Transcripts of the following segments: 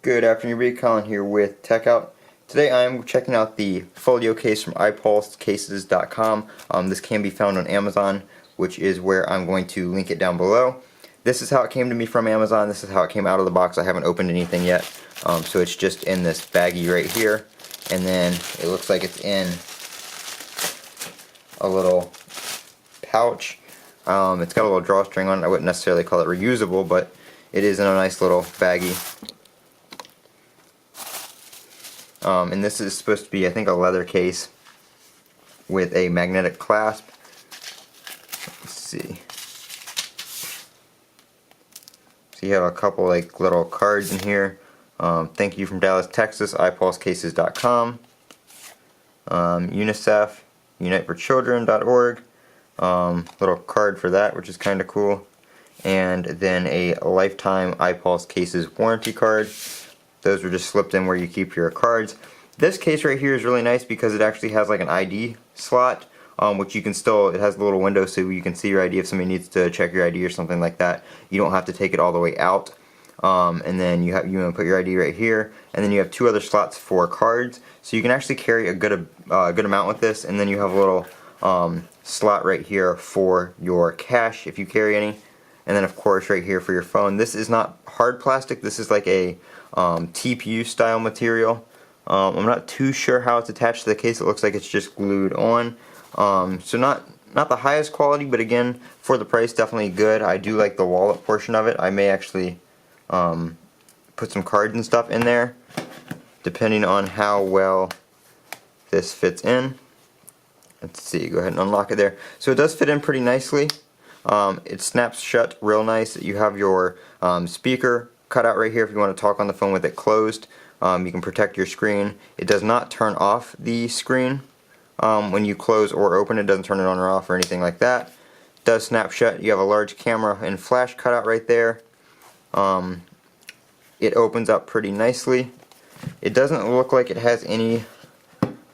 Good afternoon, everybody. Colin here with Techout. Today I am checking out the Folio case from iPulse cases.com. This can be found on Amazon, which is where I'm going to link it down below. This is how it came to me from Amazon. This is how it came out of the box. I haven't opened anything yet. So it's just in this baggie right here. And then it looks like it's in a little pouch. It's got a little drawstring on it. I wouldn't necessarily call it reusable, but it is in a nice little baggie. And this is supposed to be, I think, a leather case with a magnetic clasp. Let's see. So you have a couple like little cards in here. Thank you from Dallas, Texas, iPulsecases.com. UNICEF, UniteForChildren.org. Little card for that, which is kind of cool. And then a lifetime iPulse cases warranty card. Those were just slipped in where you keep your cards. This case right here is really nice because it actually has like an ID slot, which you can still, it has a little window so you can see your ID if somebody needs to check your ID or something like that. You don't have to take it all the way out. And then you put your ID right here, and then you have two other slots for cards. So you can actually carry a good amount with this, and then you have a little slot right here for your cash if you carry any. And then of course right here for your phone. This is not hard plastic, this is like a TPU style material. I'm not too sure how it's attached to the case. It looks like it's just glued on. So not the highest quality, but again, for the price, definitely good. I do like the wallet portion of it. I may actually put some cards and stuff in there, depending on how well this fits in. Let's see, go ahead and unlock it there. So it does fit in pretty nicely. It snaps shut real nice. You have your speaker cut out right here if you want to talk on the phone with it closed. You can protect your screen. It does not turn off the screen when you close or open. It doesn't turn it on or off or anything like that. It does snap shut. You have a large camera and flash cutout right there. It opens up pretty nicely. It doesn't look like it has any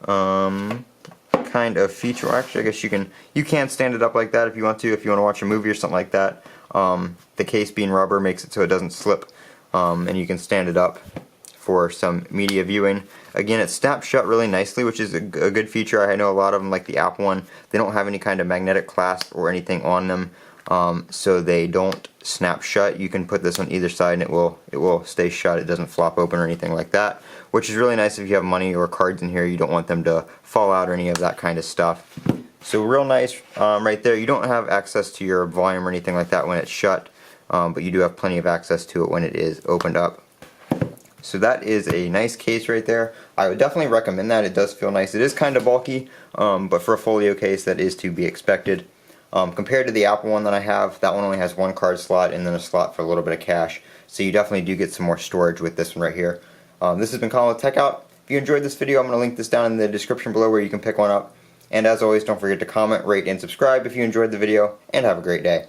kind of feature. Actually, I guess you can stand it up like that if you want to watch a movie or something like that. The case being rubber makes it so it doesn't slip, and you can stand it up for some media viewing. Again, it snaps shut really nicely, which is a good feature. I know a lot of them, like the Apple one, they don't have any kind of magnetic clasp or anything on them, so they don't snap shut. You can put this on either side and it will stay shut. It doesn't flop open or anything like that, which is really nice if you have money or cards in here. You don't want them to fall out or any of that kind of stuff. So real nice right there. You don't have access to your volume or anything like that when it's shut, but you do have plenty of access to it when it is opened up. So that is a nice case right there. I would definitely recommend that. It does feel nice. It is kind of bulky, but for a folio case that is to be expected. Compared to the Apple one that I have, that one only has one card slot and then a slot for a little bit of cash. So you definitely do get some more storage with this one right here. This has been Colin with Techout. If you enjoyed this video, I'm going to link this down in the description below where you can pick one up. And as always, don't forget to comment, rate, and subscribe if you enjoyed the video, and have a great day.